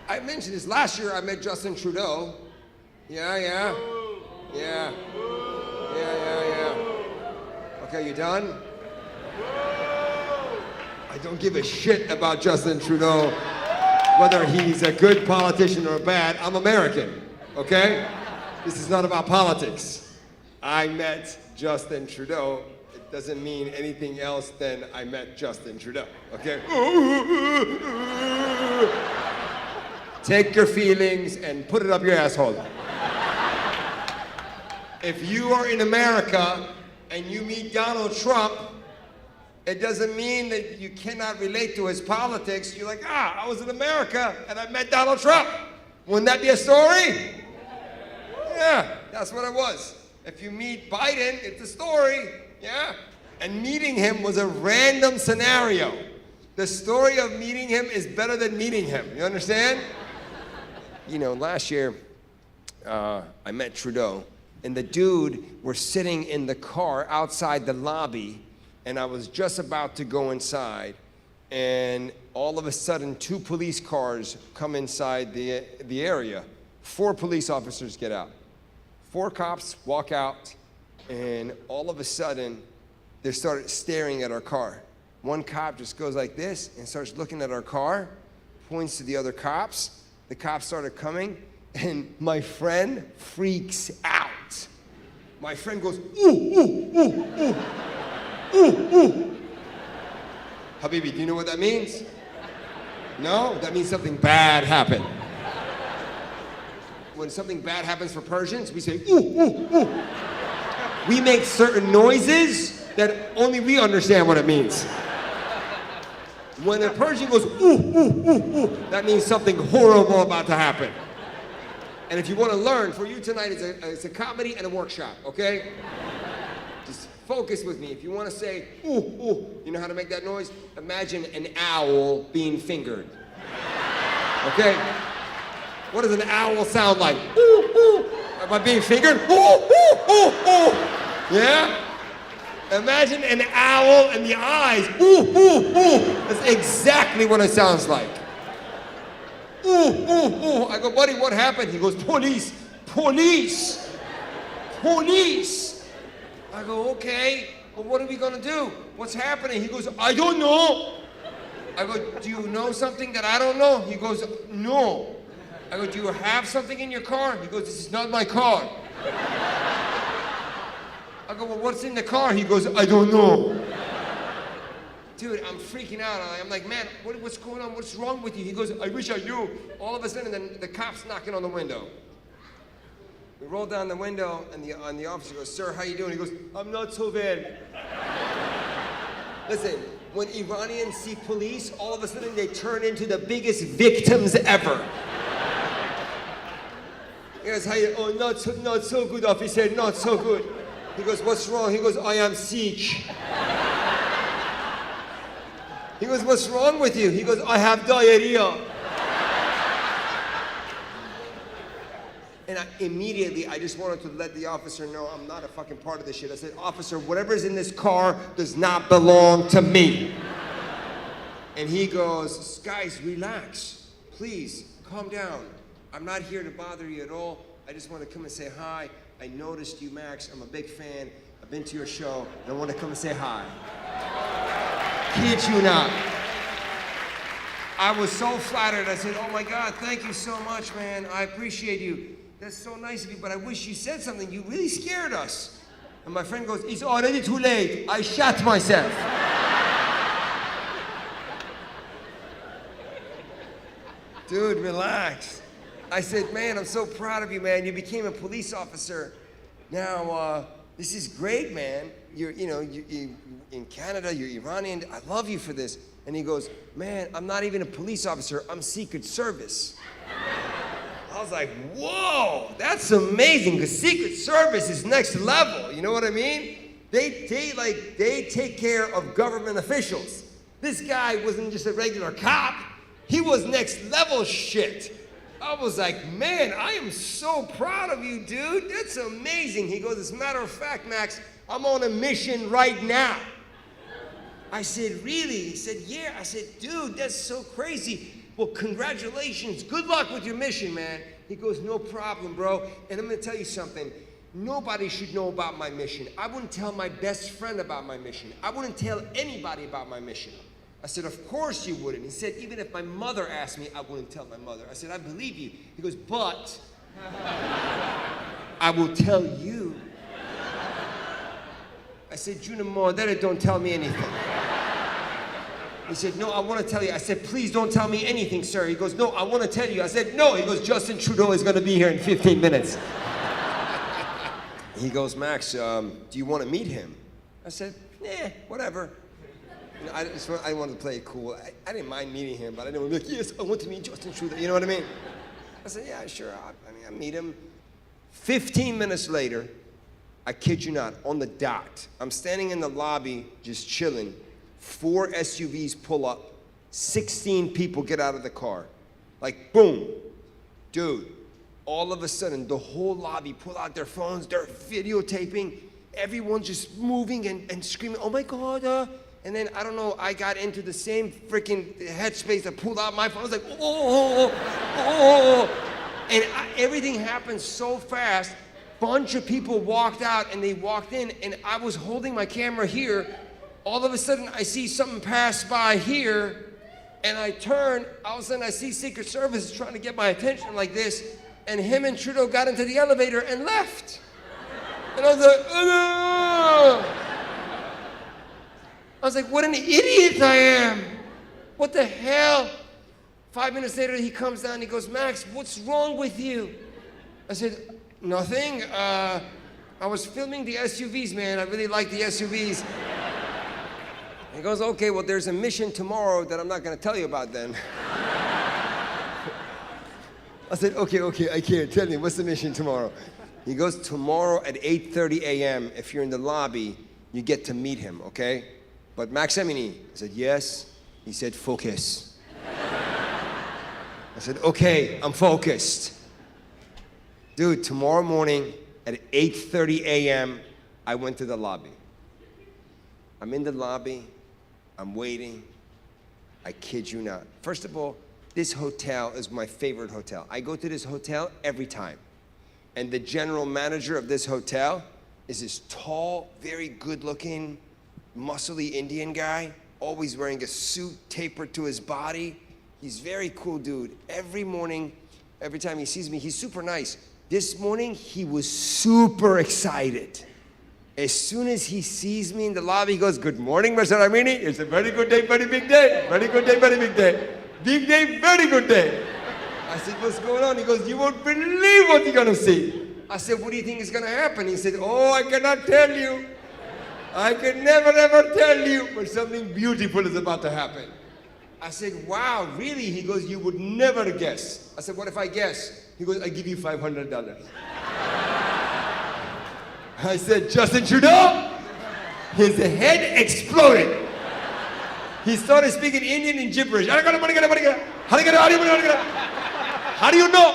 I mentioned this last year. I met Justin Trudeau. Yeah. Okay, you done? I don't give a shit about Justin Trudeau, whether he's a good politician or bad. I'm American, okay? This is not about politics. I met Justin Trudeau. It doesn't mean anything else than I met Justin Trudeau, okay? Take your feelings and put it up your asshole. If you are in America and you meet Donald Trump, it doesn't mean that you cannot relate to his politics. You're like, I was in America and I met Donald Trump. Wouldn't that be a story? Yeah, that's what it was. If you meet Biden, it's a story, yeah? And meeting him was a random scenario. The story of meeting him is better than meeting him, you understand? You know, last year, I met Trudeau, and the dude were sitting in the car outside the lobby, and I was just about to go inside, and all of a sudden, 2 police cars come inside the area. 4 police officers get out. 4 cops walk out, and all of a sudden, they start staring at our car. One cop just goes like this and starts looking at our car, points to the other cops. The cops started coming, and my friend freaks out. My friend goes, ooh. Habibi, do you know what that means? No? That means something bad happened. When something bad happens for Persians, we say, ooh. We make certain noises that only we understand what it means. When a Persian goes, ooh, that means something horrible about to happen. And if you want to learn, for you tonight, it's a comedy and a workshop, okay? Just focus with me. If you want to say, ooh, you know how to make that noise? Imagine an owl being fingered. Okay? What does an owl sound like? Ooh. Am I being fingered? Ooh. Yeah? Imagine an owl and the eyes. Ooh. That's exactly what it sounds like. Ooh. I go, buddy, what happened? He goes, police. I go, okay, well, what are we gonna do? What's happening? He goes, I don't know. I go, do you know something that I don't know? He goes, no. I go, do you have something in your car? He goes, this is not my car. I go, well, what's in the car? He goes, I don't know. Dude, I'm freaking out. I'm like, man, what's going on? What's wrong with you? He goes, I wish I knew. All of a sudden, then the cop's knocking on the window. We roll down the window, and the officer goes, sir, how you doing? He goes, I'm not so bad. Listen, when Iranians see police, all of a sudden they turn into the biggest victims ever. He goes, how you? Oh, not so good, officer, not so good. He goes, what's wrong? He goes, I am sick. He goes, what's wrong with you? He goes, I have diarrhea. And immediately, I just wanted to let the officer know I'm not a fucking part of this shit. I said, officer, whatever's in this car does not belong to me. And he goes, guys, relax. Please, calm down. I'm not here to bother you at all. I just want to come and say hi. I noticed you, Max. I'm a big fan. I've been to your show, and I want to come and say hi. Kid you not. I was so flattered. I said, oh my God, thank you so much, man. I appreciate you. That's so nice of you, but I wish you said something. You really scared us. And my friend goes, it's already too late. I shot myself. Dude, relax. I said, man, I'm so proud of you, man. You became a police officer. Now, this is great, man. You're in Canada, you're Iranian. I love you for this. And he goes, man, I'm not even a police officer. I'm Secret Service. I was like, whoa, that's amazing, because Secret Service is next level. You know what I mean? They take care of government officials. This guy wasn't just a regular cop. He was next level shit. I was like, man, I am so proud of you, dude. That's amazing. He goes, as a matter of fact, Max, I'm on a mission right now. I said, really? He said, yeah. I said, dude, that's so crazy. well, congratulations, good luck with your mission, man. He goes, no problem, bro. And I'm gonna tell you something. Nobody should know about my mission. I wouldn't tell my best friend about my mission. I wouldn't tell anybody about my mission. I said, of course you wouldn't. He said, even if my mother asked me, I wouldn't tell my mother. I said, I believe you. He goes, but I will tell you. I said, Junior Moore, that don't tell me anything. He said, no, I want to tell you. I said, please don't tell me anything, sir. He goes, no, I want to tell you. I said, no. He goes, Justin Trudeau is going to be here in 15 minutes. He goes, Max, do you want to meet him? I said, nah, whatever. You know, I wanted to play it cool. I didn't mind meeting him, but I didn't want to be like, yes, I want to meet Justin Trudeau. You know what I mean? I said, yeah, sure. I'll meet him. 15 minutes later, I kid you not, on the dot, I'm standing in the lobby just chilling. 4 SUVs pull up, 16 people get out of the car. Like, boom. Dude, all of a sudden, the whole lobby pull out their phones, they're videotaping, everyone's just moving and screaming, oh my God. And then, I don't know, I got into the same freaking headspace. I pulled out my phone, I was like, oh. And everything happened so fast. Bunch of people walked out and they walked in, and I was holding my camera here. All of a sudden, I see something pass by here, and I turn. All of a sudden, I see Secret Service trying to get my attention like this, and him and Trudeau got into the elevator and left. And I was like, oh no! I was like, what an idiot I am! What the hell? 5 minutes later, he comes down, he goes, Max, what's wrong with you? I said, nothing. I was filming the SUVs, man. I really like the SUVs. He goes, okay, well, there's a mission tomorrow that I'm not going to tell you about then. I said, okay, I can't tell you. What's the mission tomorrow? He goes, tomorrow at 8:30 a.m., if you're in the lobby, you get to meet him, okay? But Max Amini, I said, yes. He said, focus. I said, okay, I'm focused. Dude, tomorrow morning at 8:30 a.m., I went to the lobby. I'm in the lobby. I'm waiting. I kid you not. First of all, this hotel is my favorite hotel. I go to this hotel every time. And the general manager of this hotel is this tall, very good-looking, muscly Indian guy, always wearing a suit tapered to his body. He's very cool dude. Every morning, every time he sees me, he's super nice. This morning, he was super excited. As soon as he sees me in the lobby, he goes, good morning, Mr. Amini. It's a very good day, very big day. Very good day, very big day. Big day, very good day. I said, what's going on? He goes, you won't believe what you're going to see. I said, what do you think is going to happen? He said, oh, I cannot tell you. I can never, ever tell you, but something beautiful is about to happen. I said, wow, really? He goes, you would never guess. I said, what if I guess? He goes, I give you $500. I said, Justin Trudeau? His head exploded. He started speaking Indian and gibberish. How do you know?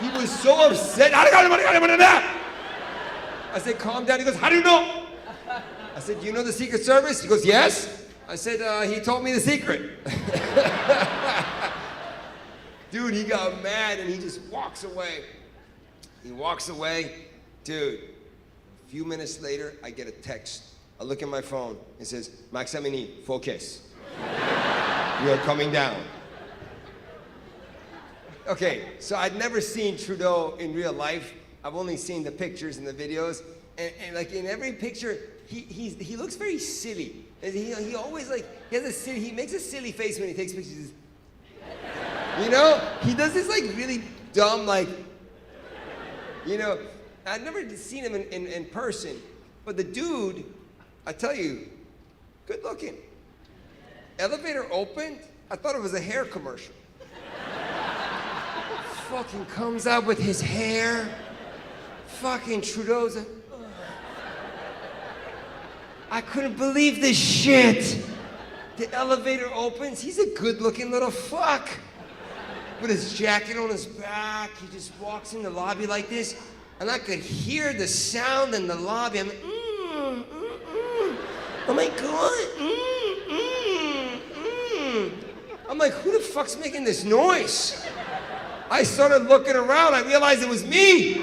He was so upset. I said, calm down. He goes, how do you know? I said, do you know the Secret Service? He goes, yes. I said, he told me the secret. Dude, he got mad and he just walks away. He walks away. Dude, a few minutes later, I get a text. I look at my phone. It says, Max Amini, focus. You are coming down. Okay, so I'd never seen Trudeau in real life. I've only seen the pictures and the videos. And like in every picture, he looks very silly. He always like, he makes a silly face when he takes pictures. You know? He does this like really dumb like, you know, I'd never seen him in person, but the dude, I tell you, good looking. Elevator opened, I thought it was a hair commercial. Fucking comes out with his hair. Fucking Trudeau's like, ugh. I couldn't believe this shit. The elevator opens, he's a good looking little fuck. With his jacket on his back, he just walks in the lobby like this, and I could hear the sound in the lobby. I'm like, oh my God, like, who the fuck's making this noise? I started looking around. I realized it was me.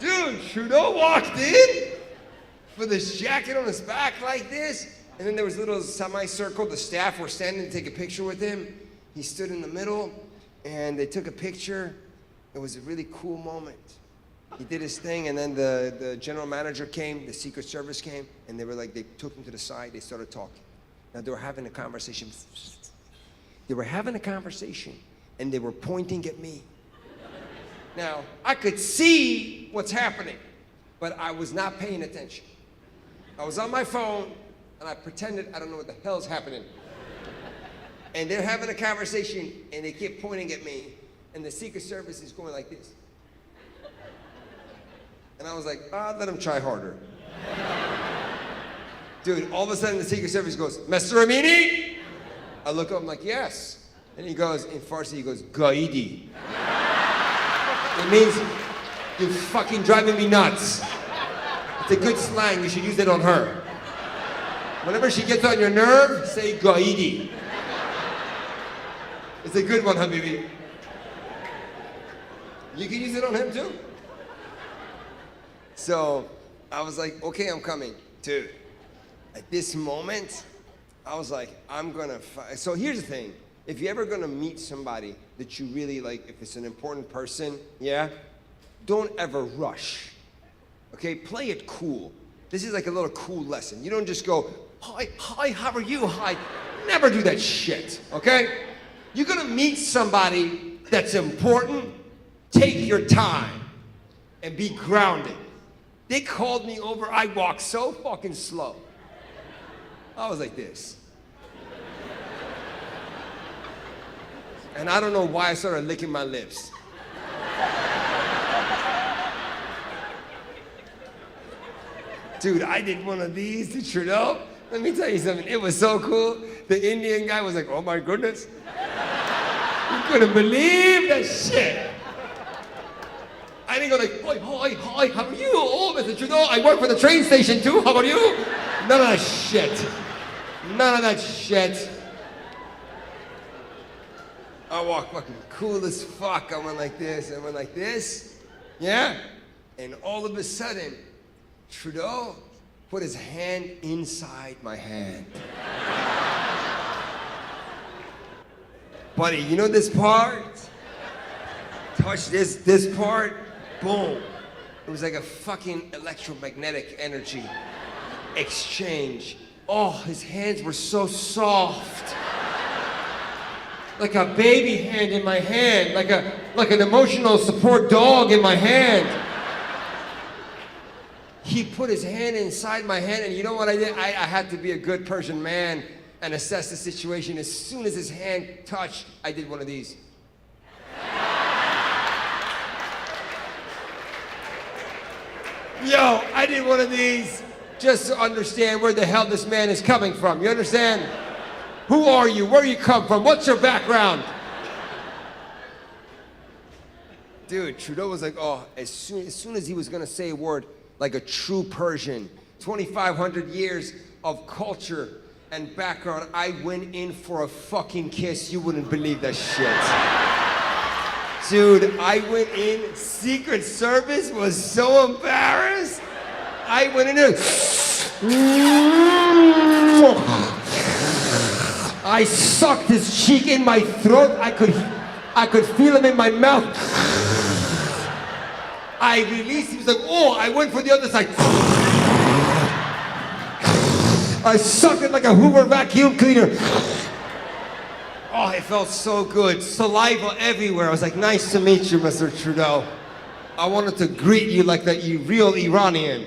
Dude, Trudeau walked in with his jacket on his back like this. And then there was a little semicircle. The staff were standing to take a picture with him. He stood in the middle, and they took a picture. It was a really cool moment. He did his thing, and then the general manager came, the Secret Service came, and they were like, they took him to the side, they started talking. Now they were having a conversation. They were having a conversation, and they were pointing at me. Now, I could see what's happening, but I was not paying attention. I was on my phone, and I pretended I don't know what the hell's happening. And they're having a conversation, and they keep pointing at me, and the Secret Service is going like this. And I was like, let him try harder. Dude, all of a sudden the Secret Service goes, Mr. Amini? I look up, I'm like, yes. And he goes, in Farsi, he goes, Gaidi. It means, you're fucking driving me nuts. It's a good slang, you should use it on her. Whenever she gets on your nerve, say Gaidi. It's a good one, Habibi. You can use it on him too. So I was like, okay, I'm coming. Dude, at this moment, I was like, I'm gonna so here's the thing. If you're ever gonna meet somebody that you really like, if it's an important person, yeah, don't ever rush. Okay, play it cool. This is like a little cool lesson. You don't just go, hi, how are you? Hi. Never do that shit, okay? You're gonna meet somebody that's important, take your time and be grounded. They called me over, I walked so fucking slow. I was like this. And I don't know why I started licking my lips. Dude, I did one of these to Trudeau. Let me tell you something, it was so cool. The Indian guy was like, oh my goodness. You couldn't believe that shit. I didn't go like, hi, how are you? Oh, Mr. Trudeau, I work for the train station too, how about you? None of that shit. None of that shit. I walked fucking cool as fuck. I went like this, I went like this, yeah? And all of a sudden, Trudeau put his hand inside my hand. Buddy, you know this part? Touch this part, boom. It was like a fucking electromagnetic energy exchange. Oh, his hands were so soft. Like a baby hand in my hand, like an emotional support dog in my hand. He put his hand inside my hand, and you know what I did? I had to be a good Persian man and assess the situation. As soon as his hand touched, I did one of these. Yo, I did one of these just to understand where the hell this man is coming from. You understand? Who are you? Where you come from? What's your background? Dude, Trudeau was like, oh, as soon as he was gonna say a word, like a true Persian, 2,500 years of culture and background, I went in for a fucking kiss. You wouldn't believe that shit. Dude, I went in, Secret Service was so embarrassed. I went in there. I sucked his cheek in my throat. I could feel him in my mouth. I released, he was like, oh, I went for the other side. I sucked it like a Hoover vacuum cleaner. Oh, it felt so good. Saliva everywhere. I was like, nice to meet you, Mr. Trudeau. I wanted to greet you like that you real Iranian.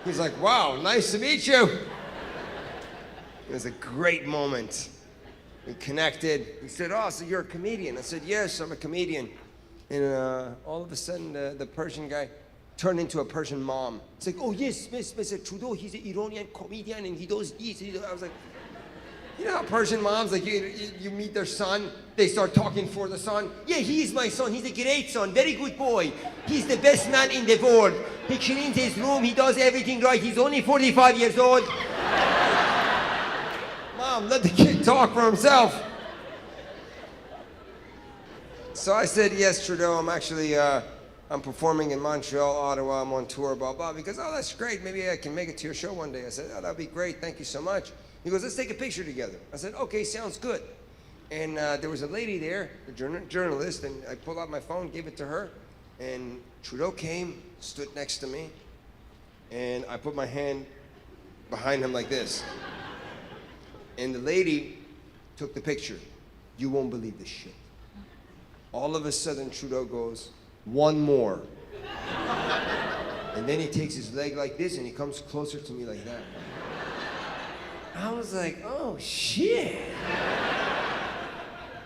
He's like, wow, nice to meet you. It was a great moment. We connected. He said, oh, so you're a comedian? I said, yes, I'm a comedian. And all of a sudden, the Persian guy turned into a Persian mom. It's like, oh, yes, Mr. Trudeau, he's an Iranian comedian, and he does this. I was like, you know how Persian moms, like you meet their son, they start talking for the son. Yeah, he's my son. He's a great son. Very good boy. He's the best man in the world. He cleans his room. He does everything right. He's only 45 years old. Let the kid talk for himself. So I said, yes, Trudeau, I'm actually, I'm performing in Montreal, Ottawa, I'm on tour, blah, blah. Because, oh, that's great, maybe I can make it to your show one day. I said, oh, that'd be great, thank you so much. He goes, let's take a picture together. I said, okay, sounds good. And there was a lady there, a journalist, and I pulled out my phone, gave it to her, and Trudeau came, stood next to me, and I put my hand behind him like this. And the lady took the picture. You won't believe this shit. All of a sudden, Trudeau goes, one more. And then he takes his leg like this and he comes closer to me like that. I was like, oh shit.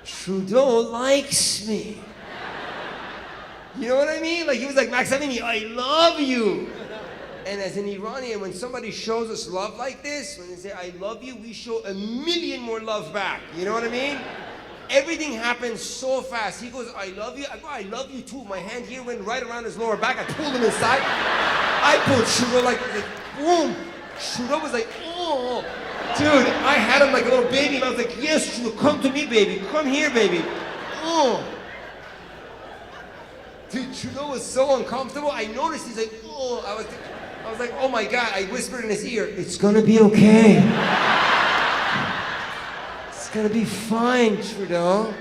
Trudeau likes me. You know what I mean? Like he was like, Max Amini, I love you. And as an Iranian, when somebody shows us love like this, when they say, I love you, we show a million more love back. You know what I mean? Everything happens so fast. He goes, I love you. I go, I love you too. My hand here went right around his lower back. I pulled him inside. I pulled Trudeau like boom. Trudeau was like, oh. Dude, I had him like a little baby. And I was like, yes, Trudeau, come to me, baby. Come here, baby. Oh. Dude, Trudeau was so uncomfortable. I noticed he's like, oh. I was like, oh my God. I whispered in his ear, it's gonna be okay. It's gonna be fine, Trudeau.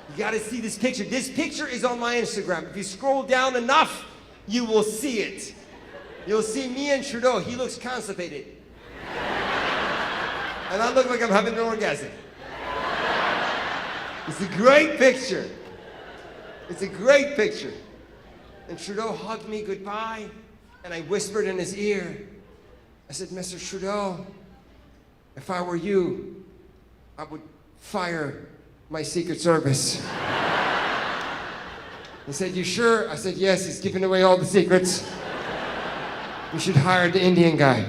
You gotta see this picture. This picture is on my Instagram. If you scroll down enough, you will see it. You'll see me and Trudeau. He looks constipated. And I look like I'm having an orgasm. It's a great picture. It's a great picture. And Trudeau hugged me goodbye, and I whispered in his ear. I said, Mr. Trudeau, if I were you, I would fire my Secret Service. He said, you sure? I said, yes, he's giving away all the secrets. You should hire the Indian guy.